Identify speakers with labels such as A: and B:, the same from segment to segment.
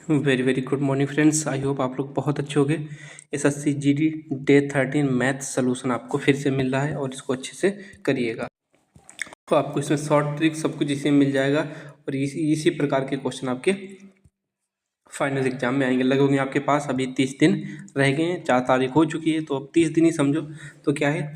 A: Very very good morning friends. I hope आप लोग बहुत अच्छे होंगे। SSC GD day 13 math solution आपको फिर से मिल रहा है और इसको अच्छे से करिएगा। तो आपको इसमें शॉर्ट ट्रिक सब कुछ इसी में मिल जाएगा और इसी प्रकार के क्वेश्चन आपके फाइनल एग्जाम में आएंगे। लगभग आपके पास अभी 30 दिन रह गए हैं, 4 तारीख हो चुकी है, तो अब 30 दिन ही समझो। तो क्या है,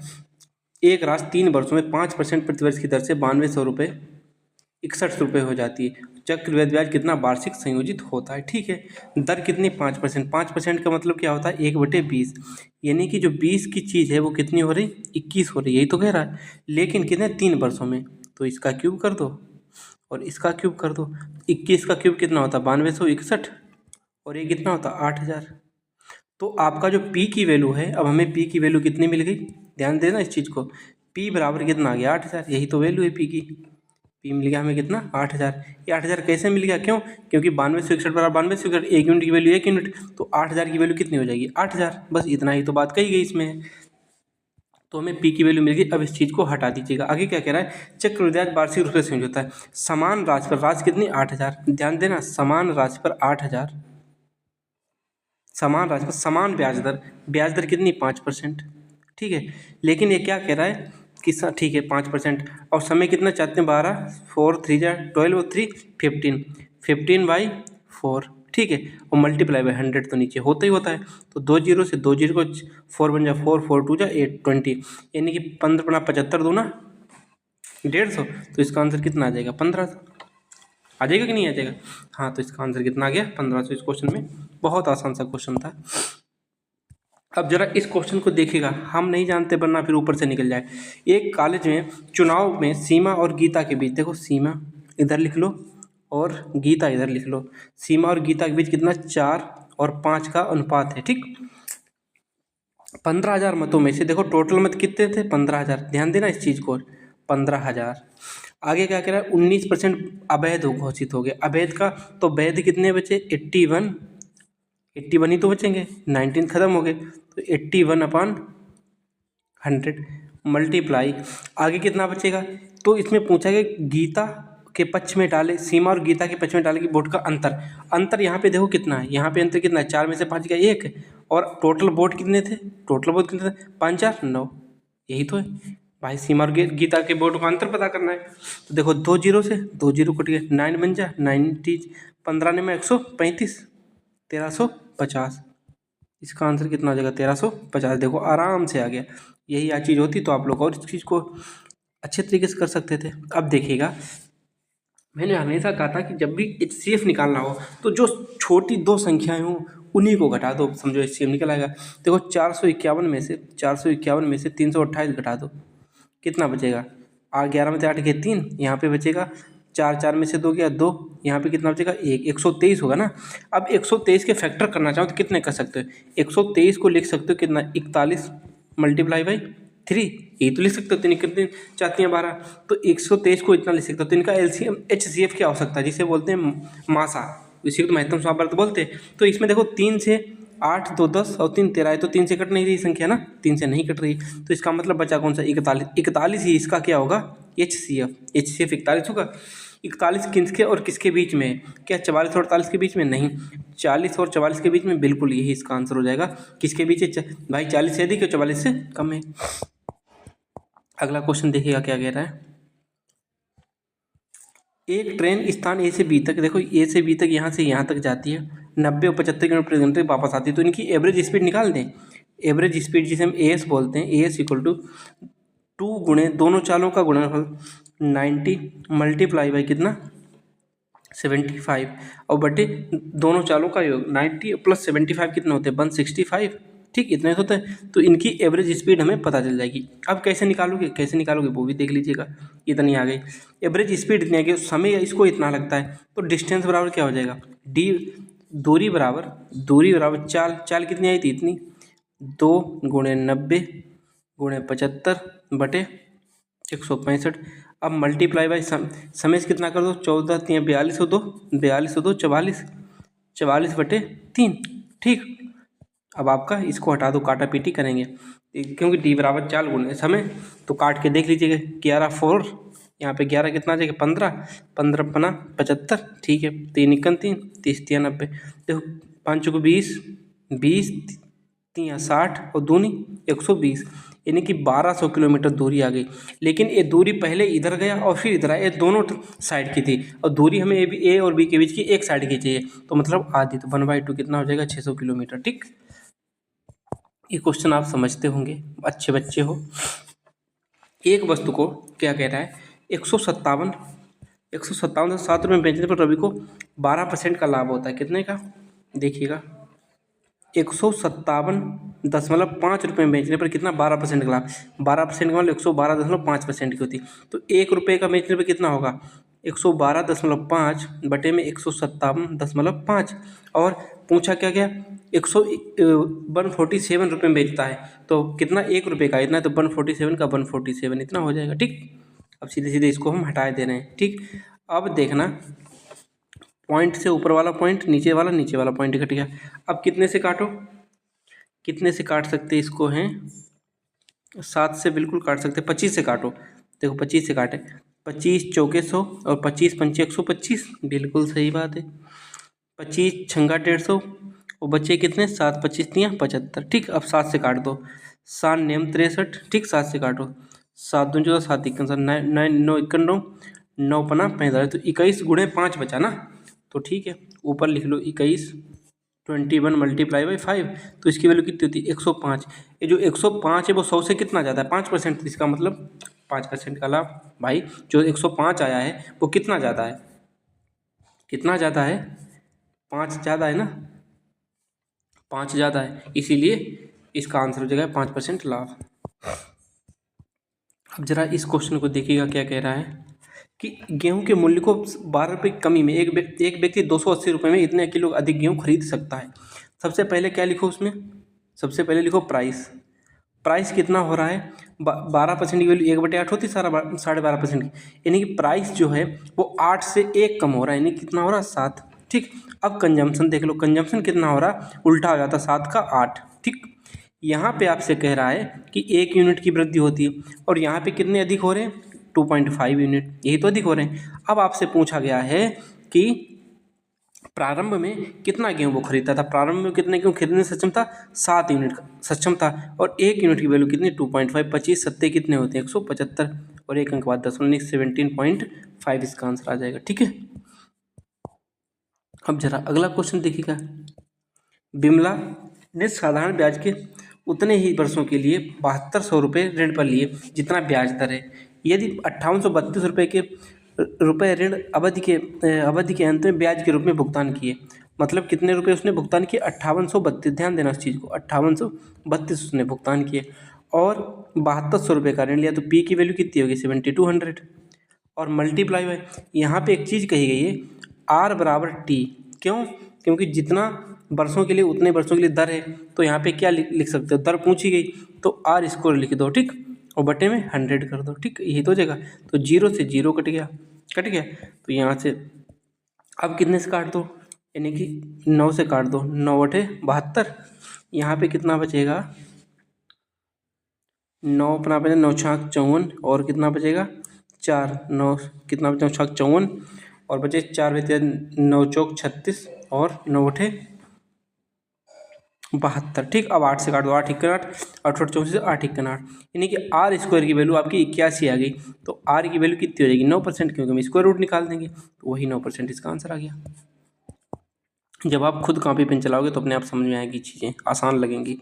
A: एक राशि 3 वर्षों में 5% प्रतिवर्ष की दर से 9261 रुपये हो जाती है। चक्रवृद्धि ब्याज कितना वार्षिक संयोजित होता है। ठीक है, दर कितनी 5%। 5% का मतलब क्या होता है, 1/20, यानी कि जो 20 की चीज़ है वो कितनी हो रही, 21 हो रही है, यही तो कह रहा है। लेकिन कितने, 3 वर्षों में। तो इसका क्यूब कर दो और इसका क्यूब कर दो। 21 का क्यूब कितना होता है, 9261, और ये कितना होता है, 8000। तो आपका जो पी की वैल्यू है, अब हमें पी की वैल्यू कितनी मिल गई, ध्यान देना इस चीज़ को। पी बराबर कितना आ गया, 8000। यही तो वैल्यू है पी की। पी मिल गया हमें कितना, 8000। ये 8000 कैसे मिल गया, क्यों, क्योंकि 9261 बराबर 9261, 1 यूनिट की वैल्यू 1 यूनिट, तो 8000 की वैल्यू कितनी हो जाएगी, 8000। बस इतना ही तो बात कही गई इसमें। तो हमें पी की वैल्यू मिल गई। अब इस चीज़ को हटा दीजिएगा। आगे क्या कह रहा है, चक्रवृद्धि ब्याज वार्षिक रूप से संयोजित होता है समान राशि पर। राशि कितनी, 8000। ध्यान देना, समान राशि पर 8000, समान राशि पर समान ब्याज दर। ब्याज दर कितनी, 5%। ठीक है, लेकिन ये क्या कह रहा है कि ठीक है 5%, और समय कितना चाहते हैं, 12, 4 3 12 और 3 15, 15/4। ठीक है, और मल्टीप्लाई बाय 100 तो नीचे होता ही होता है। तो 2 जीरो से 2 जीरो को 4 बन जा 4, 4 2 जा 8, 20, यानी कि 15 75 दूना 150। तो इसका आंसर कितना आ जाएगा, 1500। आ जाएगा कि नहीं आ जाएगा। हाँ, तो इसका आंसर कितना आ गया, 1500। इस क्वेश्चन में बहुत आसान सा क्वेश्चन था। अब जरा इस क्वेश्चन को देखिएगा, हम नहीं जानते वरना फिर ऊपर से निकल जाए। एक कॉलेज में चुनाव में सीमा और गीता के बीच, देखो सीमा इधर लिख लो और गीता इधर लिख लो। सीमा और गीता के बीच कितना, 4 और 5 का अनुपात है। ठीक, 15,000 मतों में से देखो टोटल मत कितने थे, 15,000। ध्यान देना इस चीज़ को, 15,000। आगे क्या कह रहा है, 19% अवैध घोषित हो गए। अवैध का तो वैध कितने बचे, 81, 81 ही तो बचेंगे, 19 खत्म हो गए। तो 81/100 मल्टीप्लाई, आगे कितना बचेगा। तो इसमें पूछा गया गीता के पक्ष में डाले, सीमा और गीता के पक्ष में डाले कि वोट का अंतर। अंतर यहाँ पे देखो कितना है, यहाँ पे अंतर कितना है, 4 में से 5 गया 1, और टोटल वोट कितने थे, टोटल वोट कितने थे, 5 4 9, यही तो है भाई। सीमा और गीता के वोट का अंतर पता करना है। तो देखो 2 जीरो से 2 जीरो कट गए, 9 बन जा 90, 15 में 135, 1350। इसका आंसर कितना आ जाएगा, 1350। देखो आराम से आ गया। यही आ चीज़ होती तो आप लोग और इस चीज़ को अच्छे तरीके से कर सकते थे। अब देखिएगा, मैंने हमेशा कहा था कि जब भी HCF निकालना हो तो जो छोटी 2 संख्याएं हों उन्हीं को घटा दो, समझो HCF निकल आएगा। देखो 451 में से 328 घटा दो, कितना बचेगा, 11 में से 8 गए 3, यहाँ पे बचेगा 4, 4 में से 2 गया 2, यहाँ पे कितना बचेगा 1, 123 होगा ना। अब 123 के फैक्टर करना चाहो तो कितने कर सकते हो, 123 को लिख सकते हो कितना, 41 मल्टीप्लाई बाई 3, यही तो लिख सकते हो। तीन कितने चाहती हैं, 12, तो 123 को इतना लिख सकते हो। तो इनका LCM HCF क्या हो सकता है, जिसे बोलते हैं मासा, इसी को तो महत्तम स्वावर्त बोलते हैं। तो इसमें देखो 3 से 8 2 10 और 3 13 है, तो 3 से कट नहीं रही संख्या ना, 3 से नहीं कट रही। तो इसका मतलब बचा कौन सा, 41। 41 ही इसका क्या होगा, HCF 41 होगा। 41 किसके और किसके बीच में है, क्या 44 और 48 के बीच में, नहीं, 40 और 44 के बीच में, बिल्कुल यही इसका आंसर हो जाएगा। किसके बीच है भाई, 40 से अधिक और 44 से कम है। अगला क्वेश्चन देखिएगा क्या कह रहा है। एक ट्रेन स्थान A से B तक, देखो A से B तक यहाँ से यहाँ तक जाती है, 90 और 75 किलोमीटर प्रति घंटे वापस आती है। तो इनकी एवरेज स्पीड निकाल दें। एवरेज स्पीड जिसे हम AS बोलते हैं, AS इक्वल टू 2 गुणे दोनों चालों का गुणनफल 90 मल्टीप्लाई बाई कितना, 75, और बटे दोनों चालों का योग। 90 + 75 कितना होते हैं, 165। ठीक, इतने होता है। तो इनकी एवरेज स्पीड हमें पता चल जाएगी। अब कैसे निकालोगे वो भी देख लीजिएगा। इतनी आ गई एवरेज स्पीड, इतनी आ गई, समय इसको इतना लगता है। तो डिस्टेंस बराबर क्या हो जाएगा, डी, दूरी बराबर चाल कितनी आई थी, इतनी, 2 गुणे 90 गुणे 75 बटे 165। अब मल्टीप्लाई बाई समय से कितना कर दो, 14 3 42 हो 2, 42 हो 2 44, 44 बटे 3। ठीक, अब आपका इसको हटा दो, काटा पीटी करेंगे क्योंकि D बराबर 4 गुणे समय, तो काट के देख लीजिएगा, 11 4 यहाँ पे 11 कितना आ जाएगा 15, 15 पना 75, ठीक है। 3 इक्कन 3, 30 3 90। देखो 5 को 20, 20 3 60 और दूनी 120, यानी कि 1200 किलोमीटर दूरी आ गई। लेकिन ये दूरी पहले इधर गया और फिर इधर आया, ये दोनों साइड की थी और दूरी हमें ए और बी के बीच की एक साइड की चाहिए, तो मतलब आधी, तो 1/2 कितना हो जाएगा 600 किलोमीटर, ठीक। ये क्वेश्चन आप समझते होंगे, अच्छे बच्चे हो। एक वस्तु को क्या कह रहा है, 157 157 से 7 रुपये में बेचने पर रवि को 12% का लाभ होता है। कितने का, देखिएगा 157.5 रुपये में बेचने पर कितना 12% का लाभ, 12% का मतलब 112.5% की होती। तो 1 रुपये का बेचने पर कितना होगा 112.5 बटे में 157.5, और पूछा क्या क्या 147 रुपये में बेचता है, तो कितना 1 रुपये का इतना है, तो 147 का 147 इतना हो जाएगा, ठीक। अब सीधे सीधे इसको हम हटा दे रहे हैं, ठीक। अब देखना पॉइंट से ऊपर वाला पॉइंट, नीचे वाला पॉइंट कट गया। अब कितने से काटो, कितने से काट सकते इसको हैं, 7 से बिल्कुल काट सकते, 25 से काटो। देखो 25 से काटे, 25 चौके 100 और 25 पंचे 125, बिल्कुल सही बात है। 25 छंगा 150 और बच्चे कितने 7 25 3 75, ठीक। अब 7 से काट दो, 7 नेम 63, ठीक। 7 से काटो, 7 दूनी 14, 7 इक्कन 7, 9 9 इक्कन 9, 9 पना 45, तो 21 गुणे 5 बचा ना, तो ठीक है। ऊपर लिख लो 21, 21 मल्टीप्लाई बाई 5, तो इसकी वैल्यू कितनी होती है 105। ये जो 105 है वो 100 से कितना ज़्यादा है 5%, तो इसका मतलब 5% का लाभ। भाई जो 105 आया है वो कितना ज़्यादा है, कितना ज़्यादा है 5 ज़्यादा है ना, 5 ज़्यादा है, इसीलिए इसका आंसर हो जाएगा 5% लाभ। अब जरा इस क्वेश्चन को देखिएगा, क्या कह रहा है कि गेहूं के मूल्य को 12 रुपये की कमी में एक व्यक्ति 280 रुपये में इतने किलो अधिक गेहूं खरीद सकता है। सबसे पहले क्या लिखो उसमें, सबसे पहले लिखो प्राइस, प्राइस कितना हो रहा है 12% की वैल्यू 1/8 होती है, 12.5% की, यानी कि प्राइस जो है वो 8 से 1 कम हो रहा है, यानी कितना हो रहा है 7, ठीक। अब कंजम्पशन देख लो, कंजम्पशन कितना हो रहा, उल्टा हो जाता 7 का 8, ठीक। यहाँ पे आपसे कह रहा है कि 1 यूनिट की वृद्धि होती है, और यहाँ पे कितने अधिक हो रहे हैं 2.5 यूनिट, यही तो अधिक हो रहे हैं। अब आपसे पूछा गया है कि प्रारंभ में कितना गेहूं वो खरीदता था, प्रारंभ में कितने गेहूं खरीदने सक्षम था 7 यूनिट सक्षम था, और 1 यूनिट की वैल्यू कितनी 2.5, 25 सत्ते कितने होते हैं 175, और 1 अंक बाद 10 17.5 इसका आंसर आ जाएगा, ठीक है। अब जरा अगला क्वेश्चन देखिएगा, बिमला ने साधारण ब्याज के उतने ही वर्षों के लिए 7200 रुपये ऋण पर लिए जितना ब्याज दर है। यदि 5832 रुपये ऋण अवधि के अंत में ब्याज के रूप में भुगतान किए, मतलब कितने रुपए उसने भुगतान किए 5832, ध्यान देना उस चीज़ को, 5832 उसने भुगतान किए, और 7200 रुपये का ऋण लिया, तो पी की वैल्यू कितनी होगी 7200, और मल्टीप्लाई बाय, यहाँ पे एक चीज़ कही गई है आर बराबर टी, क्यों, क्योंकि जितना वर्षों के लिए उतने वर्षों के लिए दर है, तो यहाँ पे क्या लिख सकते हो, दर पूछी गई तो आर स्क्वायर लिख दो, ठीक, और बटे में 100 कर दो, ठीक, यही तो हो जाएगा। तो 0 से 0 कट गया, तो यहाँ से अब कितने से काट दो, यानी कि 9 से काट दो, 9 बटे 72, यहाँ पे कितना बचेगा 9 अपना बचे 9 छाक 54, और कितना बचेगा 4, 9 कितना बचा 6 54, और बचे 4 बचे 9 चौक 36, और 9 बटे 72, ठीक। अब 8 से काट दो, 8 इक्कन 8, 8 34 से 8 इक्कन 8, यानी कि आर स्क्वायर की वैल्यू आपकी 81 आ गई, तो आर की वैल्यू कितनी हो जाएगी 9%, क्योंकि हम स्क्वायर रूट निकाल देंगे, तो वही 9% इसका आंसर आ गया। जब आप खुद कॉपी पेन चलाओगे तो अपने आप समझ में आएगी, चीज़ें आसान लगेंगी।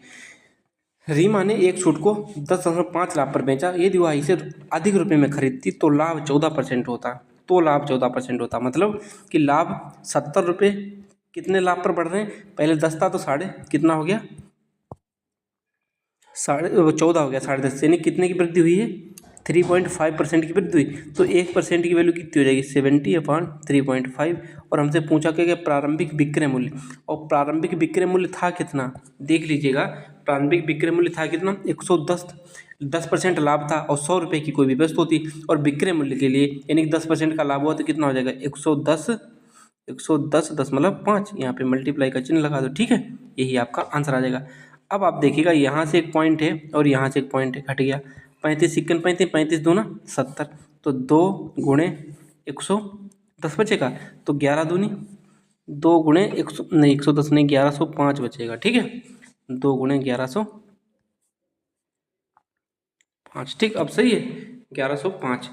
A: रीमा ने एक सूट को 10.5 लाख पर बेचा, यदि वह इसे अधिक रुपए में खरीदती तो लाभ 14% होता, तो लाभ 14% होता, मतलब कि लाभ 70 रुपये कितने लाभ पर बढ़ रहे हैं, पहले 10 था तो साढ़े कितना हो गया 14 हो गया, 10.5, यानी कितने की वृद्धि हुई है 3.5% की वृद्धि हुई, तो 1% की वैल्यू कितनी हो जाएगी 70/3.5, और हमसे पूछा क्या प्रारंभिक विक्रय मूल्य, और प्रारंभिक विक्रय मूल्य था कितना, देख लीजिएगा, प्रारंभिक विक्रय मूल्य था कितना 110, 10% लाभ था, और 100 रुपये की कोई भी वस्तु होती, और विक्रय मूल्य के लिए यानी कि 10% का लाभ हुआ तो कितना हो जाएगा 110, 10.5, यहाँ पे मल्टीप्लाई का चिन्ह लगा दो, ठीक है, यही आपका आंसर आ जाएगा। अब आप देखिएगा यहाँ से एक पॉइंट है और यहाँ से एक पॉइंट है, घट गया 35 इक्कन 35, 35 दूना 70, तो 2 गुणे 110 बचेगा। तो 11 दूनी 2 गुणे 100 नहीं 110 नहीं 1105 बचेगा। ठीक है, 2 गुणे 1105। ठीक, अब सही है 1105।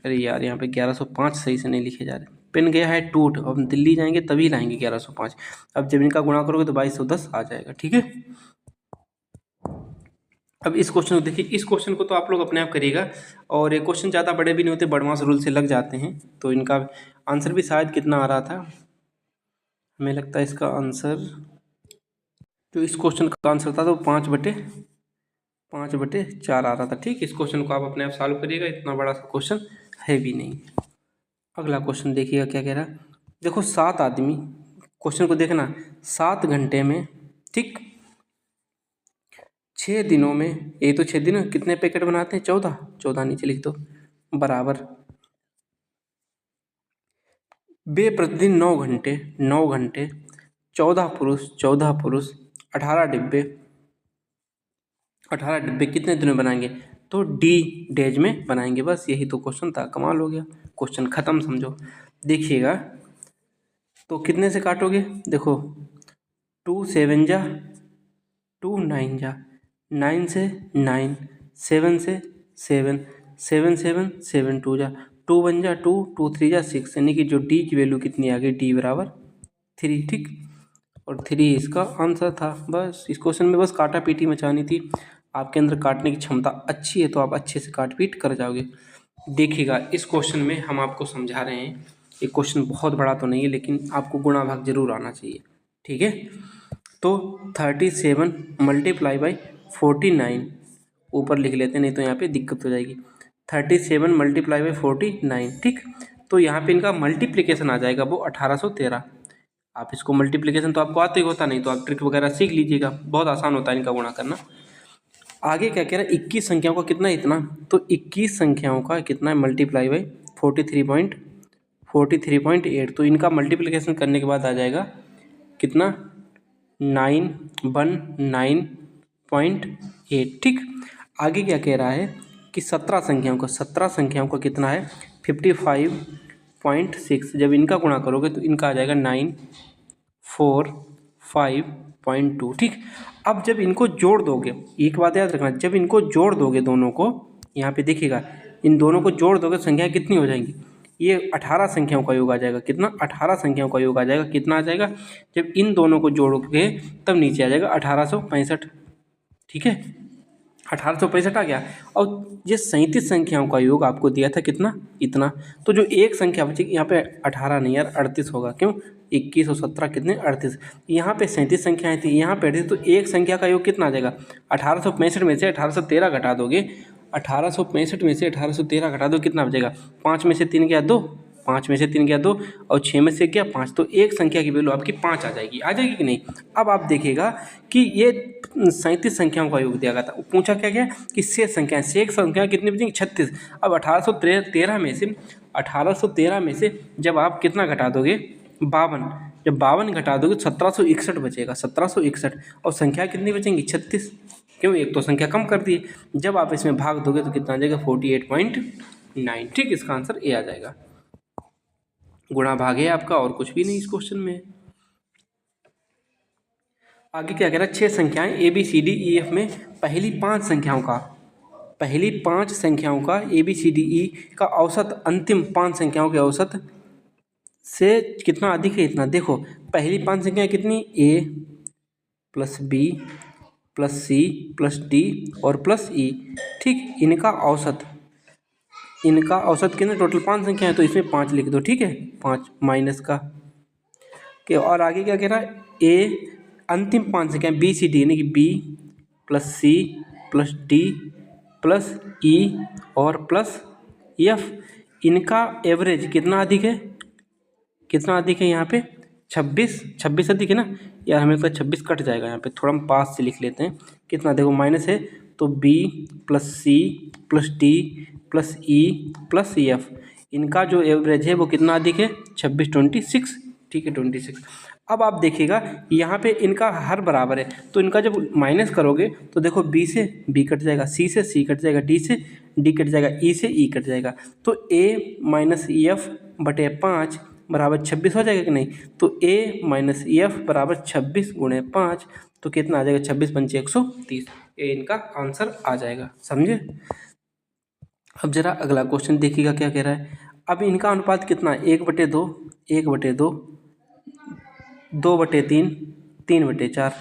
A: अरे यार यहाँ पे 1105 सही से नहीं लिखे जा रहे, पेन गया है टूट। अब हम दिल्ली जाएंगे तभी लाएंगे 1105। अब जब इनका गुणा करोगे तो 2210 आ जाएगा। ठीक है, अब इस क्वेश्चन को देखिए। इस क्वेश्चन को तो आप लोग अपने आप करिएगा, और ये क्वेश्चन ज़्यादा बड़े भी नहीं होते, बड़मास रूल से लग जाते हैं। तो इनका आंसर भी शायद कितना आ रहा था, हमें लगता है इसका आंसर, जो इस क्वेश्चन का आंसर था तो 5/4 आ रहा था। ठीक, इस क्वेश्चन को आप अपने आप सॉल्व करिएगा, इतना बड़ा सा क्वेश्चन है भी नहीं। अगला क्वेश्चन देखिएगा क्या कह रहा है। देखो 7 आदमी, क्वेश्चन को देखना, 7 घंटे में, ठीक, 6 दिनों में, यही तो 6 दिन कितने पैकेट बनाते हैं, 14 नीचे लिख दो, बराबर वे प्रतिदिन 9 घंटे 14 पुरुष 18 डिब्बे कितने दिनों में बनाएंगे, तो डी डेज में बनाएंगे। बस यही तो क्वेश्चन था, कमाल हो गया, क्वेश्चन खत्म समझो। देखिएगा तो कितने से काटोगे, देखो 2 7 जा 2 9 जा 9 से 9, 7 से 7, 7 7 7 2 जा 2 1 जा 2, 2 3 जा 6, यानी कि जो डी की वैल्यू कितनी आ गई, डी बराबर 3। ठीक, और 3 इसका आंसर था। बस इस क्वेश्चन में बस काटा पीटी मचानी थी। आपके अंदर काटने की क्षमता अच्छी है तो आप अच्छे से काट पीट कर जाओगे। देखिएगा इस क्वेश्चन में हम आपको समझा रहे हैं, ये क्वेश्चन बहुत बड़ा तो नहीं है लेकिन आपको गुणा भाग जरूर आना चाहिए। ठीक है, तो 37 मल्टीप्लाई बाई 49 ऊपर लिख लेते हैं, नहीं तो यहाँ पे दिक्कत हो जाएगी। 37 मल्टीप्लाई बाई 49। ठीक, तो यहाँ पे इनका मल्टीप्लिकेशन आ जाएगा वो 1813। आप इसको मल्टीप्लिकेशन तो आपको आते ही होता, नहीं तो आप ट्रिक वगैरह सीख लीजिएगा, बहुत आसान होता है इनका गुणा करना। आगे क्या कह रहा है, 21 संख्याओं का कितना है इतना, तो 21 संख्याओं का कितना है मल्टीप्लाई बाई 43.8। तो इनका मल्टीप्लिकेशन करने के बाद आ जाएगा कितना, 919.8। ठीक, आगे क्या कह रहा है कि 17 संख्याओं का कितना है 55.6। जब इनका गुणा करोगे तो इनका आ जाएगा 945.2। ठीक, अब जब इनको जोड़ दोगे, एक बात याद रखना, जब इनको जोड़ दोगे दोनों को, यहाँ पे देखिएगा इन दोनों को जोड़ दोगे संख्याएं कितनी हो जाएंगी, ये 18 संख्याओं का योग आ जाएगा। कितना, 18 संख्याओं का योग आ जाएगा। कितना आ जाएगा, जब इन दोनों को जोड़ोगे तब नीचे आ जाएगा 1865। ठीक है, 1865 आ गया। और ये 37 संख्याओं का योग आपको दिया था कितना, इतना। तो जो एक संख्या बची यहाँ पे 18 नहीं यार 38 होगा, क्यों, 21 और 17 कितने 38, यहाँ पे 37 संख्याएं थी, यहाँ पे 38, तो एक संख्या का योग कितना आ जाएगा, 1865 में से 1813 घटा दोगे, 1865 में से 1813 घटा दो, कितना बचेगा, 5 में से 3 गया 2, 5 में से 3 गया 2, और 6 में से गया 5, तो एक संख्या की वैल्यू आपकी 5 आ जाएगी कि नहीं। अब आप देखिएगा कि ये 37 संख्याओं का योग दिया गया था, पूछा क्या गया कि शेष संख्या कितनी बचेंगी, 36। अब 1813 में से जब आप कितना घटा दोगे, 52, जब 52 घटा दोगे 1761 बचेगा, 1761, और संख्या कितनी बचेंगी, 36, क्यों, एक तो संख्या कम कर दी। जब आप इसमें भाग दोगे तो कितना आ जाएगा, 48.9। ठीक, इसका आंसर ए आ जाएगा। गुणा भाग है आपका, और कुछ भी नहीं इस क्वेश्चन में। आगे क्या कह रहा है, 6 संख्याएं A B C D E F में पहली 5 संख्याओं का ए बी सी डी ई का औसत अंतिम 5 संख्याओं के औसत से कितना अधिक है, इतना। देखो पहली 5 संख्याएं कितनी, a plus b plus C plus d और प्लस ई। ठीक, इनका औसत कितना, टोटल 5 संख्या है तो इसमें 5 लिख दो। ठीक है, 5 माइनस का के, और आगे क्या कह रहा है, ए अंतिम 5 संख्या बी सी डी, यानी कि बी प्लस सी प्लस डी प्लस ई और प्लस एफ, इनका एवरेज कितना अधिक है, यहाँ पे 26 अधिक है ना यार, हमें लगता है 26 कट जाएगा यहाँ पे, थोड़ा हम पास से लिख लेते हैं। कितना, देखो माइनस है तो बी प्लस सी plus D plus E plus F, इनका जो एवरेज है वो कितना अधिक है, 26। ठीक है, 26। अब आप देखिएगा यहाँ पे इनका हर बराबर है, तो इनका जब माइनस करोगे तो देखो बी से बी कट जाएगा, सी से सी कट जाएगा, डी से डी कट जाएगा, ई से ई कट जाएगा, तो ए माइनस एफ बटे 5 बराबर 26 हो जाएगा कि नहीं। तो ए माइनस एफ बराबर 26 गुणे 5, तो कितना आ जाएगा 26 पंचे 130। ये इनका आंसर आ जाएगा, समझे। अब जरा अगला क्वेश्चन देखिएगा क्या कह रहा है। अब इनका अनुपात कितना है, 1/2, 1/2, 2/3, 3/4।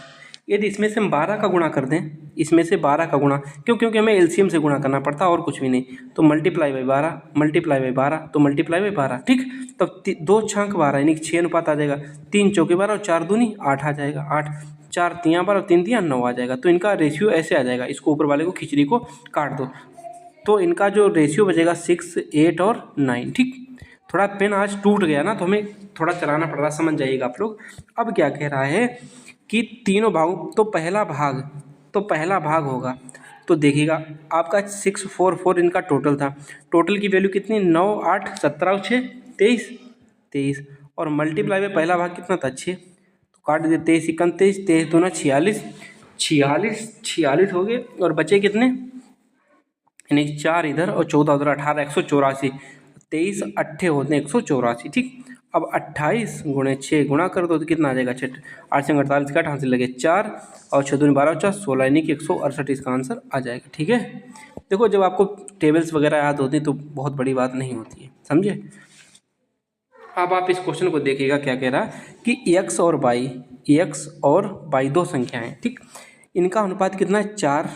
A: यदि इसमें से हम 12 का गुणा कर दें, इसमें से 12 का गुणा, क्योंकि हमें एलसीएम से गुणा करना पड़ता और कुछ भी नहीं, तो मल्टीप्लाई बाई 12, मल्टीप्लाई बाई 12, तो मल्टीप्लाई बाई 12, ठीक। तब 2 छांक 12 यानी कि 6 अनुपात आ जाएगा, 3 चौके 12 और 4 दूनी 8 आ जाएगा, 8, 4 तियाँ 12 और 3 तियाँ 9 आ जाएगा। तो इनका रेशियो ऐसे आ जाएगा, इसको ऊपर वाले को खिचड़ी को काट दो, तो इनका जो रेशियो बचेगा 6, 8 और 9, ठीक। थोड़ा पेन आज टूट गया ना, तो हमें थोड़ा चलाना पड़ रहा, समझ जाइएगा आप लोग। अब क्या कह रहा है कि तीनों भागों, तो पहला भाग होगा, तो देखिएगा आपका 644 इनका टोटल था। टोटल की वैल्यू कितनी, 9, 8, 17 और 6, 23, और मल्टीप्लाई में पहला भाग कितना था, 6, तो काट दिए, 23 इक्कन 23, 23 दूना 46, 46 हो गए, और बचे कितने, यानी 4 इधर और 14 उधर, 18, 184, 23 अट्ठे होते हैं 184, ठीक। अब 28 गुणे 6 गुणा कर दो तो कितना आ जाएगा, 6, 8 से 48 का हाथ से लगे 4 और 6 दूनी 12 4, 16 यानी कि 168 इसका आंसर आ जाएगा, ठीक है। देखो जब आपको टेबल्स वगैरह याद होती तो बहुत बड़ी बात नहीं होती है, समझे। अब आप इस क्वेश्चन को देखिएगा क्या कह रहा है कि x और y दो संख्याएं, ठीक। इनका अनुपात कितना है, 4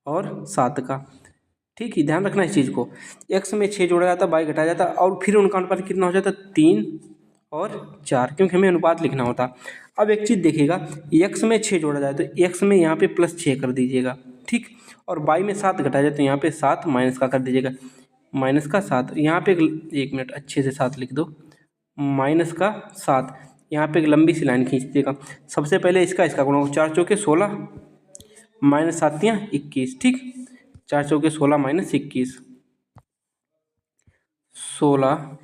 A: और 7 का, ठीक है। ध्यान रखना इस चीज़ को, x में 6 जोड़ा जाता, y घटाया जाता, और फिर उनका अनुपात कितना हो जाता, 3 और 4, क्योंकि हमें अनुपात लिखना होता। अब एक चीज़ देखिएगा, x में 6 जोड़ा जाए तो x में यहाँ पे +6 कर दीजिएगा, ठीक। और y में 7 घटाया जाए तो यहाँ पे 7 माइनस का कर दीजिएगा, माइनस का 7, यहाँ पे एक मिनट अच्छे से 7 लिख दो, माइनस का 7, यहाँ पे एक लंबी सी लाइन खींच दीजिएगा। सबसे पहले इसका गुणा, 4 चौके 16 माइनस 7 तियाँ 21, ठीक। 4 चौके 16 माइनस 21, 16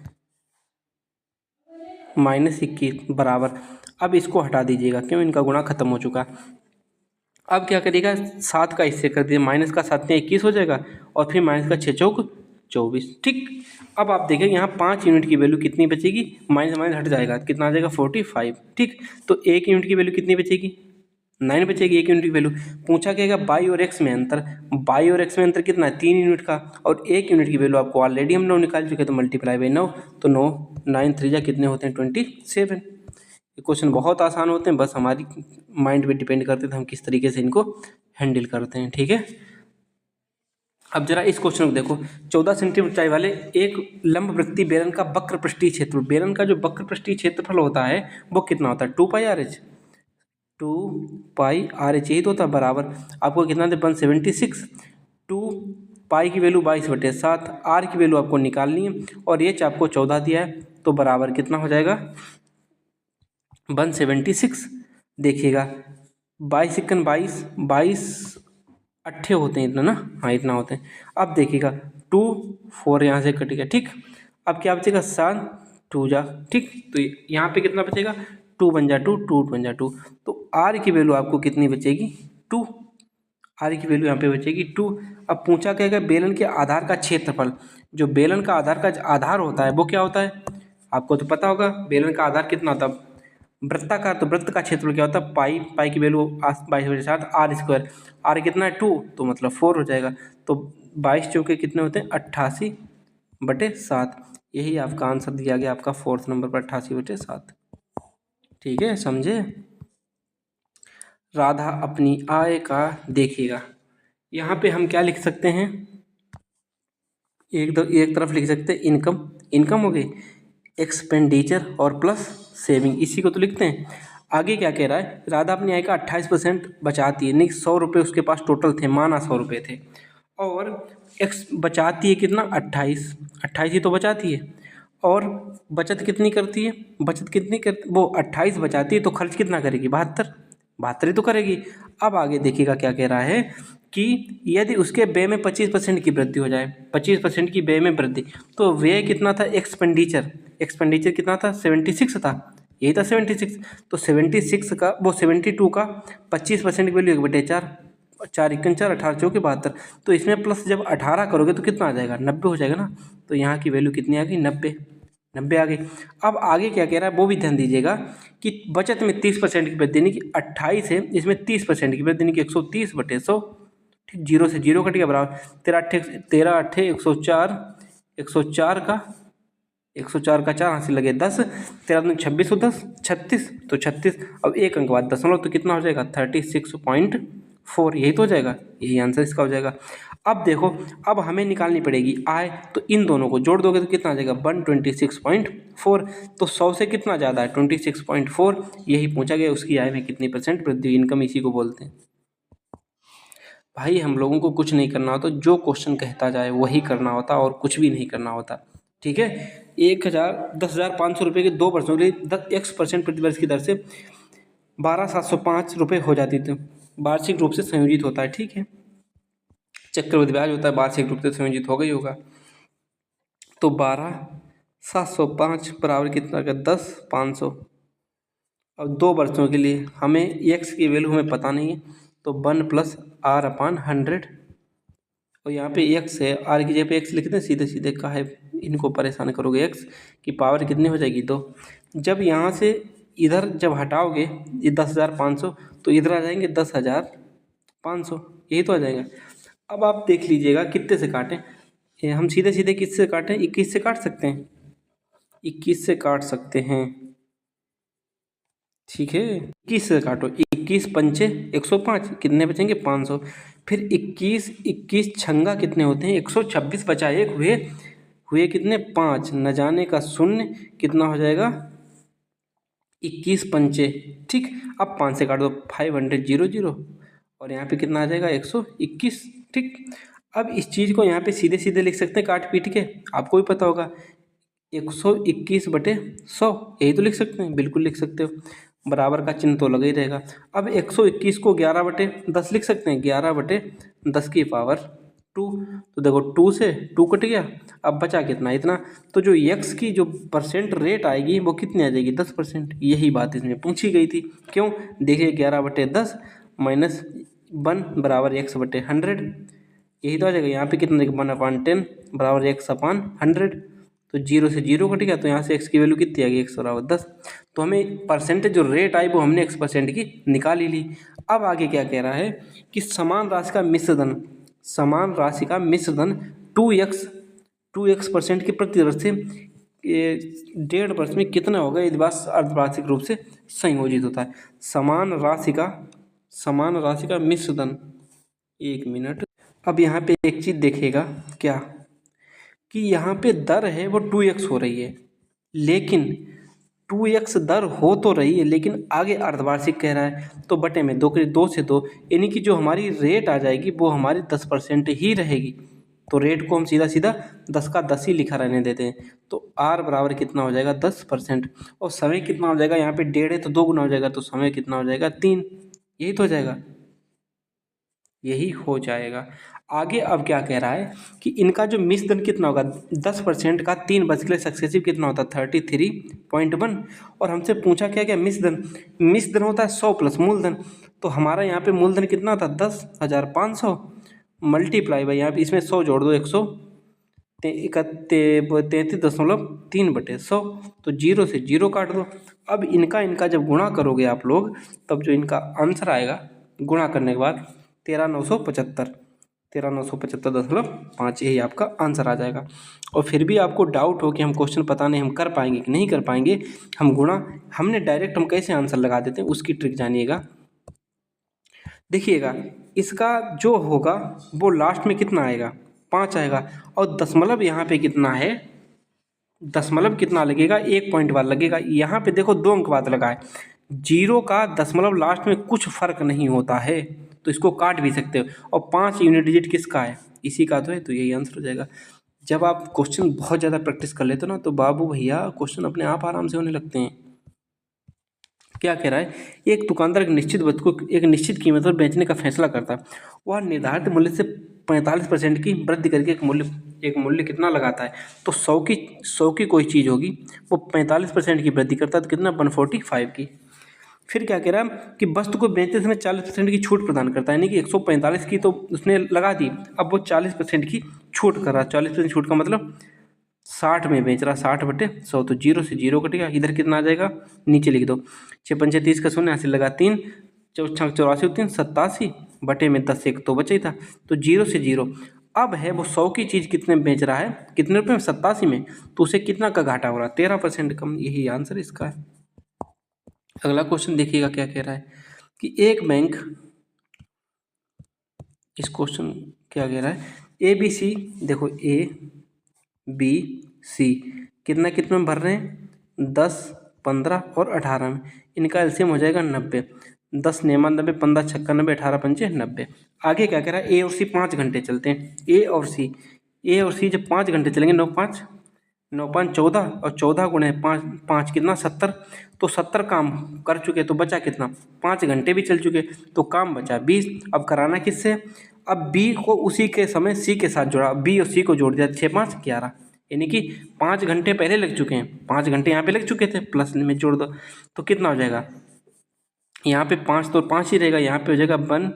A: माइनस 21 बराबर, अब इसको हटा दीजिएगा, क्यों, इनका गुणा खत्म हो चुका। अब क्या करिएगा, 7 का इससे कर दीजिए, माइनस का 7 21 हो जाएगा, और फिर माइनस का 6 चौक 24, ठीक। अब आप देखें यहाँ 5 यूनिट की वैल्यू कितनी बचेगी, माइनस माइनस हट जाएगा, कितना आ जाएगा 45, ठीक। तो 1 यूनिट की वैल्यू कितनी बचेगी, 9 बचेगी 1 यूनिट की वैल्यू। पूछा क्या, बाई और एक्स में अंतर, बाई और एक्स में अंतर कितना है, 3 यूनिट का, और 1 यूनिट की वैल्यू आपको ऑलरेडी हम 9 निकाल चुके, तो मल्टीप्लाई बाई 9, तो 9 9 3 कितने होते हैं 27। ये क्वेश्चन बहुत आसान होते हैं, बस हमारी माइंड पे डिपेंड करते हैं हम किस तरीके से इनको हैंडल करते हैं, ठीक है। अब जरा इस क्वेश्चन को देखो, 14 सेंटीमीटर ऊंचाई वाले एक लंब वृत्तीय बेलन का वक्र पृष्ठीय क्षेत्रफल, बेलन का जो वक्र पृष्ठीय क्षेत्रफल होता है वो कितना होता है, 2πRh, 2πRh, यही तो होता है, बराबर आपको कितना दे 176, 2 पाई की वैल्यू 22/7, आर की वैल्यू आपको निकालनी है, और एच आपको 14 दिया है, तो बराबर कितना हो जाएगा 176। देखिएगा 22 इक्कन 22, 22 अट्ठे होते हैं इतना ना, हाँ इतना होते हैं। अब देखिएगा 2 4 यहाँ से कट गया, ठीक। अब क्या बचेगा 7 2 जा, ठीक। तो यहाँ पे कितना बचेगा 2 बन जा 2, 2 बन जा 2, तो आर की वैल्यू आपको कितनी बचेगी 2, आर की वैल्यू यहाँ पे बचेगी 2। अब पूछा क्या है, बेलन के आधार का क्षेत्रफल, जो बेलन का आधार होता है वो क्या होता है, आपको तो पता होगा, बेलन का आधार कितना होता है, वृत्ताकार, तो वृत्त का क्षेत्रफल क्या होता है, पाई की वैल्यू 22/7, आर स्क्वायर, आर कितना है 2, तो मतलब 4 हो जाएगा, तो 22 चौके कितने होते हैं 88/7, यही आपका आंसर दिया गया आपका 4th नंबर पर 88/7, ठीक है, समझे। राधा अपनी आय का देखिएगा, यहाँ पे हम क्या लिख सकते हैं, एक तरफ लिख सकते हैं इनकम हो गई, एक्सपेंडिचर और प्लस सेविंग, इसी को तो लिखते हैं। आगे क्या कह रहा है, राधा अपनी आय का 28% बचाती है, नहीं 100 रुपये उसके पास टोटल थे, माना 100 रुपये थे, और बचाती है कितना 28 ही तो बचाती है, और बचत कितनी करती है, वो 28 बचाती है, तो खर्च कितना करेगी 72 ही तो करेगी। अब आगे देखिएगा क्या कह रहा है कि यदि उसके व्यय में 25% की वृद्धि हो जाए, 25% की व्यय में वृद्धि, तो व्यय कितना था, एक्सपेंडिचर कितना था 76 था, यही था 76, तो 76 का वो 72 का 25% की वैल्यू 1/4, 4 इक्कन 4, 18 चौके 72। तो इसमें प्लस जब 18 करोगे तो कितना आ जाएगा, 90 हो जाएगा ना। तो यहाँ की वैल्यू कितनी आ गई, 90, 90 आ गई। अब आगे क्या कह रहा है वो भी ध्यान दीजिएगा कि बचत में 30% की वृद्धि देने की, 28 है इसमें 30% की वृद्धि देने की, 130/100, ठीक, 0 से 0 कट गया, बराबर 13 अट्ठे 104, 104 का 4 हाथ से लगे 10, 13 26 10 36, तो 36। अब एक अंक बाद दशमलव, तो कितना हो जाएगा 36.4, यही तो हो जाएगा, यही आंसर इसका हो जाएगा। अब देखो, अब हमें निकालनी पड़ेगी आय, तो इन दोनों को जोड़ दोगे तो कितना आ जाएगा 126.4। तो 100 से कितना ज़्यादा है 26.4, यही पूछा गया उसकी आय में कितनी % वृद्धि, इनकम इसी को बोलते हैं। भाई हम लोगों को कुछ नहीं करना होता, जो क्वेश्चन कहता जाए वही करना होता और कुछ भी नहीं करना होता, ठीक है। 10,500 रुपये के 2 वर्षों के लिए 10% प्रतिवर्ष की दर से 12,705 रुपये हो जाती थी, वार्षिक रूप से संयोजित होता है, ठीक है। चक्रवृद्धि ब्याज होता है, वार्षिक रूप से संयोजित हो गई होगा। तो 12,705 बराबर कितना का 10,500। अब 2 वर्षों के लिए हमें एक्स की वैल्यू हमें पता नहीं है, तो 1 + r/100, और यहाँ पे एक्स है, आर की जगह पे एक्स लिखते हैं, सीधे सीधे का है, इनको परेशान करोगे, एक्स की पावर कितनी हो जाएगी 2। जब यहाँ से इधर जब हटाओगे ये 10,500, तो इधर आ जाएंगे 10,500, यही तो आ जाएगा। अब आप देख लीजिएगा कितने से काटें, हम सीधे सीधे किससे काटें, 21 से काट सकते हैं, 21 से काट सकते हैं, ठीक है। 21 से काटो, 21 पंचे 105, कितने बचेंगे 500। फिर 21 छंगा कितने होते हैं 126, बचा 1, हुए कितने 5, न जाने का 0, कितना हो जाएगा 21 पंचे, ठीक। अब 5 से काट दो, 500, और यहाँ पे कितना आ जाएगा 121, ठीक। अब इस चीज़ को यहाँ पे सीधे सीधे लिख सकते हैं काट पीट के, आपको भी पता होगा 121/100, यही तो लिख सकते हैं, बिल्कुल लिख सकते हो, बराबर का चिन्ह तो लगा ही रहेगा। अब 121 को 11/10 लिख सकते हैं, 11/10 की पावर 2, तो देखो 2 से 2 कट गया, अब बचा कितना, इतना। तो जो x की जो % रेट आएगी वो कितनी आ जाएगी 10%, यही बात इसमें पूछी गई थी। क्यों, देखिए 11/10 माइनस 1 बराबर x/100, यही तो आ जाएगा। यहाँ पे कितना 1/10 बराबर x/100, तो 0 से 0 कट गया, तो यहाँ से x की वैल्यू कितनी आ गई, x/10। तो हमें परसेंटेज जो रेट आई वो हमने x% की निकाल ही ली। अब आगे क्या कह रहा है कि समान राशि का मिश्रधन, 2x% की प्रति दर से 1.5 वर्ष में कितना होगा यदि बात अर्धवार्षिक रूप से संयोजित होता है। समान राशि का मिश्रधन, 1 मिनट। अब यहाँ पे एक चीज़ देखिएगा क्या, कि यहाँ पे दर है वो 2x हो रही है, लेकिन 2x दर हो तो रही है, लेकिन आगे अर्धवार्षिक कह रहा है, तो बटे में 2 से 2, यानी कि जो हमारी रेट आ जाएगी वो हमारी 10% ही रहेगी। तो रेट को हम सीधा सीधा 10 का 10 ही लिखा रहने देते हैं, तो r बराबर कितना हो जाएगा 10%। और समय कितना हो जाएगा, यहाँ पे 1.5 है तो 2 गुना हो जाएगा, तो समय कितना हो जाएगा 3, यही तो हो जाएगा, यही हो जाएगा। आगे अब क्या कह रहा है कि इनका जो मिश्रधन कितना होगा, 10% का 3 वर्ष के लिए सक्सेसिव कितना होता है 33.1। और हमसे पूछा क्या क्या मिश्रधन होता है 100 प्लस मूलधन, तो हमारा यहाँ पे मूलधन कितना था 10,500 मल्टीप्लाई बाई, यहाँ पे इसमें 100 जोड़ दो 133.3/100, तो 0 से 0 काट दो। अब इनका जब गुणा करोगे आप लोग, तब जो इनका आंसर आएगा गुणा करने के बाद 13,975.5, यही आपका आंसर आ जाएगा। और फिर भी आपको डाउट हो कि हम क्वेश्चन पता नहीं हम कर पाएंगे कि नहीं कर पाएंगे, हमने डायरेक्ट हम कैसे आंसर लगा देते हैं उसकी ट्रिक जानिएगा। देखिएगा इसका जो होगा वो लास्ट में कितना आएगा 5 आएगा, और दशमलव यहाँ पे कितना है, दशमलव कितना लगेगा 1 पॉइंट बाद लगेगा। यहाँ पे देखो 2 अंक बाद लगा है, 0 का दशमलव लास्ट में कुछ फर्क नहीं होता है, तो इसको काट भी सकते हो। और 5 यूनिट डिजिट किसका है, इसी का तो है, तो यही आंसर हो जाएगा। जब आप क्वेश्चन बहुत ज़्यादा प्रैक्टिस कर लेते हो ना, तो बाबू भैया क्वेश्चन अपने आप आराम से होने लगते हैं। क्या कह रहा है, एक दुकानदार एक निश्चित वस्तु को एक निश्चित कीमत पर बेचने का फैसला करता है, वह निर्धारित मूल्य से 45% की वृद्धि करके एक मूल्य कितना लगाता है। तो 100 की कोई चीज़ होगी, वो 45% की वृद्धि करता है, तो कितना 145 की। फिर क्या कह रहा है कि वस्तु को बेचते समय 40% की छूट प्रदान करता है, यानी कि 145 की तो उसने लगा दी, अब वो 40% की छूट कर रहा है। 40% छूट का मतलब 60 में बेच रहा, 60/100, तो 0 से 0 कटेगा, इधर कितना आ जाएगा नीचे लिख दो, 6×5 30 का 0, यहाँ से लगा 3, 4×6 84, 3 87 बटे में 10 एक तो बचा ही था, तो 0 से 0। अब है वो 100 की चीज़ कितने में बेच रहा है, कितने रुपये में, 87 में, तो उसे कितना का घाटा हो रहा है, 13% कम। यही आंसर इसका है। अगला क्वेश्चन देखिएगा क्या कह रहा है कि एक बैंक, इस क्वेश्चन क्या कह रहा है, ए बी सी, देखो ए बी सी कितना कितना में भर रहे हैं, 10, 15 और 18 में, इनका एलसीएम हो जाएगा 90, 10 नेमा 90, 15 छक्का 90, 18 पंचे 90। आगे क्या कह रहा है, ए और सी 5 घंटे चलते हैं, ए और सी जब 5 घंटे चलेंगे, 9×5 14, और 14 गुणे 5 कितना 70, तो 70 काम कर चुके, तो बचा कितना, 5 घंटे भी चल चुके, तो काम बचा 20। अब कराना किससे, अब बी को उसी के समय सी के साथ जोड़ा, बी और सी को जोड़ दिया, 6×5 11, यानी कि 5 घंटे पहले लग चुके हैं, 5 घंटे यहाँ पे लग चुके थे, प्लस में जोड़ दो, तो कितना हो जाएगा, यहाँ पे 5 तो 5 ही रहेगा, यहाँ पे हो जाएगा 1,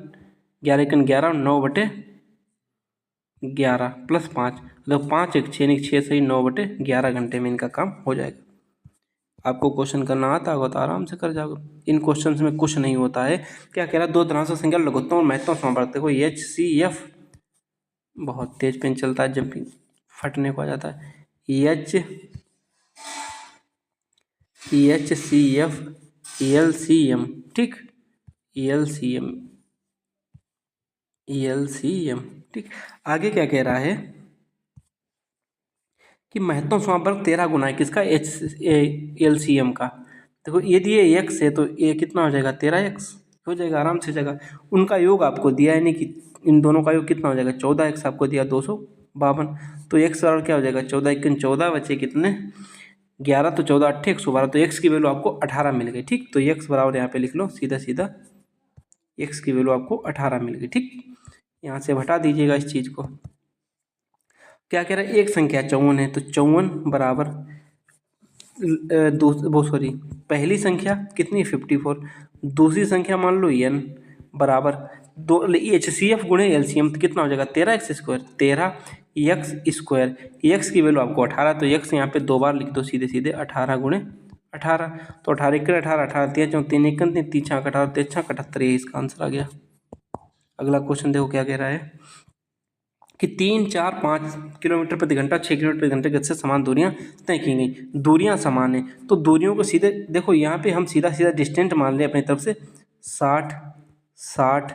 A: 11×11 और 9/11 प्लस 5, मतलब 5 1 6 6 सही 9/11 घंटे में इनका काम हो जाएगा। आपको क्वेश्चन करना आता होगा तो आराम से कर जाओगे। इन क्वेश्चंस में कुछ नहीं होता है। क्या कह रहा है, दो धनात्मक संख्या लघुत्तम और महत्तम समापवर्त, देखो HCF बहुत तेज पेन चलता है, जब भी फटने को आ जाता है, HCF LCM, ठीक, LCM ठीक। आगे क्या कह रहा है कि महत्तम समापवर्त 13 गुना है किसका, LCM का। देखो ये दिए x है तो ये कितना हो जाएगा, 13x हो जाएगा, आराम से हो जाएगा। उनका योग आपको दिया है, नहीं कि इन दोनों का योग कितना हो जाएगा, 14x आपको दिया 252, तो x बराबर क्या हो जाएगा, 14×14 बचे कितने 11, तो 14 8 112, तो x की वैल्यू आपको 18 मिल गई, ठीक। तो x बराबर यहाँ पे लिख लो सीधा सीधा, x की वैल्यू आपको 18 मिल गई, ठीक। यहाँ से हटा दीजिएगा इस चीज़ को। क्या कह रहा है, एक संख्या 54 है, तो 54 बराबर पहली संख्या कितनी 54, दूसरी संख्या मान लो n बराबर दो, HCF गुणे LCM, तो कितना हो जाएगा 13x², 13x², x की वैल्यू आपको 18, तो x यहाँ पे 2 बार लिख दो सीधे सीधे, 18 गुणे 18, तो 18 1 18, 18 3 4 3 1 3 3 6 18 3 6 78, ये इसका आंसर आ गया। अगला क्वेश्चन देखो क्या कह रहा है कि 3 4 5 किलोमीटर प्रति घंटा 6 किलोमीटर प्रति घंटे गति से समान दूरियां तय की गई, दूरियां समान है, तो दूरियों को सीधे देखो, यहाँ पे हम सीधा सीधा डिस्टेंस मान लें अपनी तरफ से, 60 60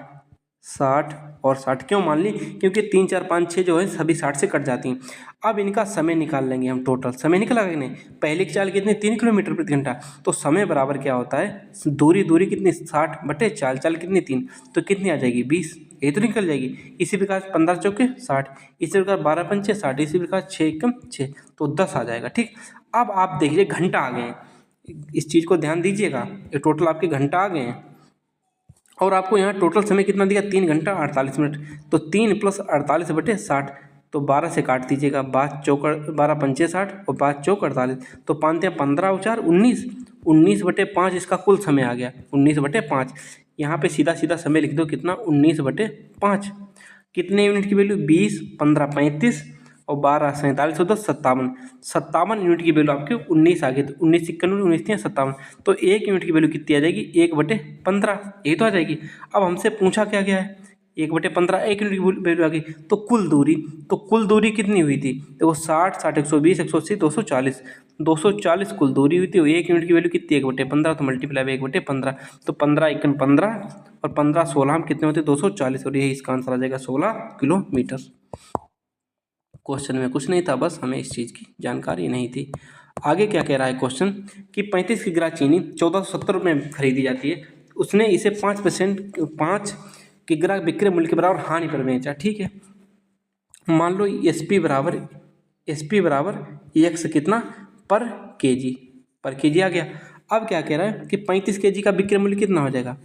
A: 60 और 60 क्यों मान ली, क्योंकि 3 4 5 6 जो है सभी 60 से कट जाती हैं। अब इनका समय निकाल लेंगे हम, टोटल समय निकला कि नहीं, पहले की चाल कितनी 3 किलोमीटर प्रति घंटा, तो समय बराबर क्या होता है, दूरी कितनी 60/4, चाल कितनी 3, तो कितनी आ जाएगी 20, ये तो निकल जाएगी। इसी प्रकार 15 चौके 60, इसी प्रकार 12 पंचे 60, इसी प्रकार 6 एकम 6, तो 10 आ जाएगा, ठीक। अब आप देखिए घंटा आ गए हैं, इस चीज़ को ध्यान दीजिएगा, ये टोटल आपके घंटा आ गए हैं, और आपको यहाँ टोटल समय कितना दिया 3 घंटा 48 मिनट, तो 3 + 48/60, तो 12 से काट दीजिएगा, 12 पंचे 60 और 5 चौक 48, तो 5 15 और 4 19, 19/5 इसका कुल समय आ गया, 19/5। यहाँ पे सीधा सीधा समय लिख दो कितना 19/5, कितने यूनिट की वैल्यू 20, 15 35 और 12 47 और 10 57, 57 यूनिट की वैल्यू आपकी 19 आ गई, तो 19 91 19 57, तो 1 यूनिट की वैल्यू कितनी आ जाएगी 1/15, यही तो आ जाएगी। अब हमसे पूछा क्या गया है 1/15, 1 यूनिट की वैल्यू आ गई, तो कुल दूरी कितनी हुई थी, देखो 60 60 120 180 240, 240 कुल दूरी हुई थी, 1 यूनिट की वैल्यू कितनी 1/15, तो मल्टीप्लाई बाय 1/15, तो 15 × 15 और 15 16 हम कितने होते 240, और यही इसका आंसर आ जाएगा 16 किलोमीटर। क्वेश्चन में कुछ नहीं था, बस हमें इस चीज़ की जानकारी नहीं थी। आगे क्या कह रहा है क्वेश्चन कि 35 किग्रा चीनी 1470 रुपये में खरीदी जाती है, उसने इसे 5 किग्रा विक्रय मूल्य के बराबर हानि पर बेचा, ठीक है। मान लो SP बराबर x कितना पर केजी आ गया। अब क्या कह रहा है कि 35 kg का विक्रय मूल्य कितना हो जाएगा,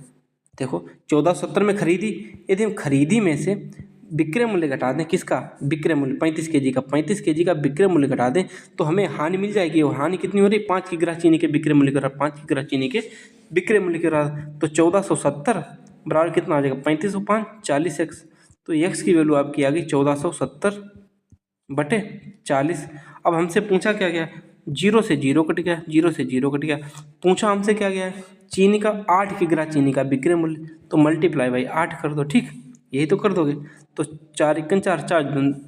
A: देखो 1470 में खरीदी, यदि हम खरीदी में से विक्रय मूल्य घटा दें, किसका? विक्रय मूल्य 35 kg का, 35 kg का विक्रय मूल्य घटा दें तो हमें हानि मिल जाएगी। और हानि कितनी हो रही है? 5 किग्रा चीनी के विक्रय मूल्य का, 5 किग्रा चीनी के विक्रय मूल्य का। तो 1470 बराबर कितना आ जाएगा? 35 और 5 40x। तो x की वैल्यू आपकी आ गई 1470/40। अब हमसे पूछा क्या गया? 0 से 0 कट गया, 0 से 0 कट गया। पूछा हमसे क्या गया है? चीनी का 8 किग्रा चीनी का विक्रय मूल्य, तो मल्टीप्लाई बाई 8 कर दो। ठीक, यही तो कर दोगे। तो 4 × 4 4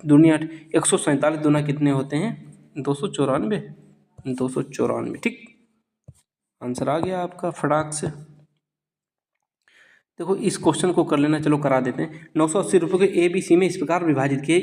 A: दूनी 8, 147 दूना कितने होते हैं? 294, 294। ठीक, आंसर आ गया आपका फटाक से। देखो इस क्वेश्चन को कर लेना, चलो करा देते हैं। 980 रुपये को ABC में इस प्रकार विभाजित किए।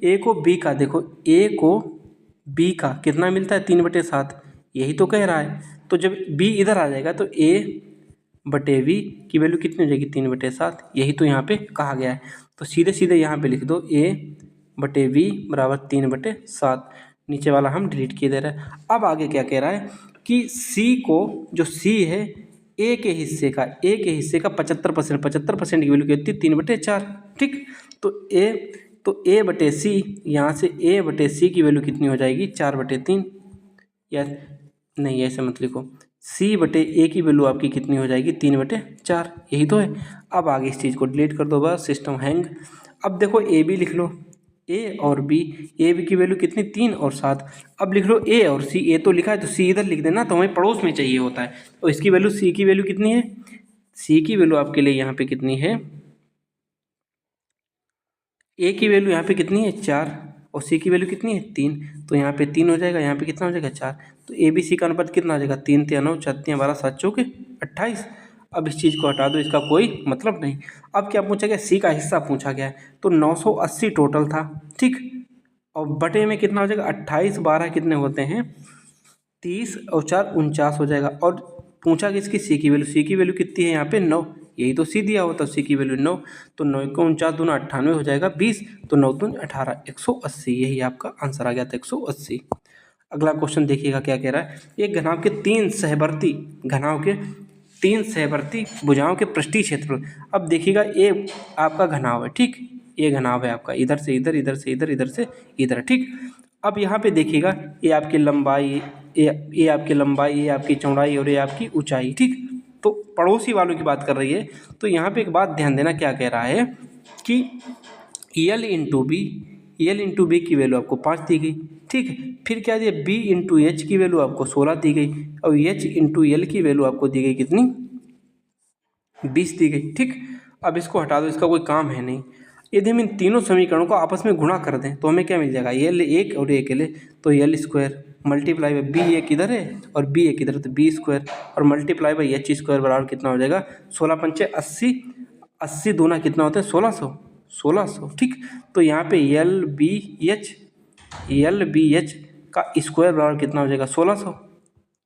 A: ए को B का, देखो A को B का कितना मिलता है? 3/7, यही तो कह रहा है। तो जब B इधर आ जाएगा तो A/V की वैल्यू कितनी हो जाएगी? 3/7, यही तो यहाँ पे कहा गया है। तो सीधे सीधे यहाँ पे लिख दो A/V बराबर 3/7, नीचे वाला हम डिलीट किए दे रहे हैं। अब आगे क्या कह रहा है कि C को, जो C है A के हिस्से का 75%, 75% की वैल्यू कितनी? 3/4। ठीक, तो A/C, यहाँ से A/C की वैल्यू कितनी हो जाएगी? 4/3, या नहीं ऐसे मत लिखो, C/A की वैल्यू आपकी कितनी हो जाएगी? 3/4, यही तो है। अब आगे इस चीज़ को डिलीट कर दो, बस सिस्टम हैंग। अब देखो AB लिख लो, A और B, AB की वैल्यू कितनी? 3 और 7। अब लिख लो A और C, A तो लिखा है तो C इधर लिख देना, तो हमें पड़ोस में चाहिए होता है। तो इसकी वैल्यू, C की वैल्यू कितनी है? C की वैल्यू आपके लिए यहाँ पे कितनी है? A की वैल्यू यहाँ पे कितनी है? 4, और C की वैल्यू कितनी है? 3। तो यहाँ पे 3 हो जाएगा, यहाँ पे कितना हो जाएगा? 4। तो ABC का अनुपात कितना आ जाएगा? 3 × 9 4 × 12 7 चौके 28। अब इस चीज़ को हटा दो, इसका कोई मतलब नहीं। अब क्या पूछा गया? C का हिस्सा पूछा गया है। तो 980 टोटल था, ठीक, और बटे में कितना हो जाएगा? 28 12 कितने होते हैं? 30 और 4 49 हो जाएगा। और पूछा किसकी? C की वैल्यू। C की वैल्यू कितनी है यहाँ पे? 9, यही तो C दिया होता, C की वैल्यू 9। तो 9 को 49 दूना 98 हो जाएगा 20, तो 9 दूनी 18, 180, यही आपका आंसर आ गया था 180। अगला क्वेश्चन देखिएगा क्या कह रहा है। एक घनाभ के 3 सहवर्ती भुजाओं के पृष्ठीय क्षेत्रफल। अब देखिएगा ये आपका घनाभ है, ठीक, ये घनाभ है आपका, इधर से इधर, इधर से इधर, इधर से इधर। ठीक, अब यहाँ पे देखिएगा ये आपकी लंबाई, ये आपकी लंबाई, ये आपकी चौड़ाई और ये आपकी ऊंचाई। ठीक, तो पड़ोसी वालों की बात कर रही है। तो यहाँ पे एक बात ध्यान देना, क्या कह रहा है कि L इंटू बी की वैल्यू आपको 5 दी गई। ठीक, फिर क्या दिया? B इंटू H की वैल्यू आपको 16 दी गई, और H इंटू L की वैल्यू आपको दी गई कितनी? 20 दी गई। ठीक, अब इसको हटा दो, इसका कोई काम है नहीं। यदि हम इन तीनों समीकरणों को आपस में गुणा कर दें तो हमें क्या मिल जाएगा? L एक और एक L, तो L² मल्टीप्लाई बाई B एक इधर है और B एक इधर, तो B² और मल्टीप्लाई बाई H² बराबर कितना हो जाएगा? 16 पंचे 80, 80 दूना कितना होता है? 1600। ठीक, तो यहाँ पे LBH का स्क्वायर बराबर कितना हो जाएगा? 1600।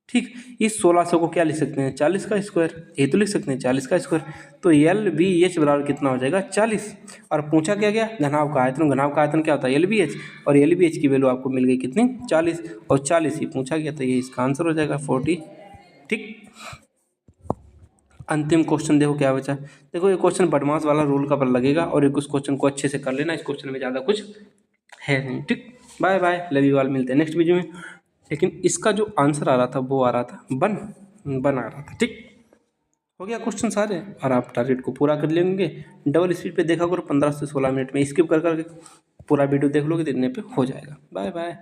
A: ठीक, इस 1600 को क्या लिख सकते हैं? 40 का स्क्वायर, ये तो लिख सकते हैं 40 का स्क्वायर। तो LBH बराबर कितना हो जाएगा? 40। और पूछा क्या गया? घनाभ का आयतन। घनाभ का आयतन क्या होता है? LBH, और LBH की वैल्यू आपको मिल गई कितनी? 40, और 40 ही पूछा गया, तो ये इसका आंसर हो जाएगा 40। ठीक, अंतिम क्वेश्चन देखो क्या बचा। देखो ये क्वेश्चन बदमाश वाला रूल का पर लगेगा, और एक उस क्वेश्चन को अच्छे से कर लेना, इस क्वेश्चन में ज़्यादा कुछ है नहीं। ठीक, bye bye, love you all, मिलते हैं नेक्स्ट वीडियो में। लेकिन इसका जो आंसर आ रहा था वो आ रहा था बन आ रहा था। ठीक, हो गया क्वेश्चन सारे, और आप टारगेट को पूरा कर लेंगे। डबल स्पीड पे देखा करो, 15 से 16 मिनट में स्किप कर करके पूरा वीडियो देख लोगे तो इतने पे हो जाएगा। Bye bye.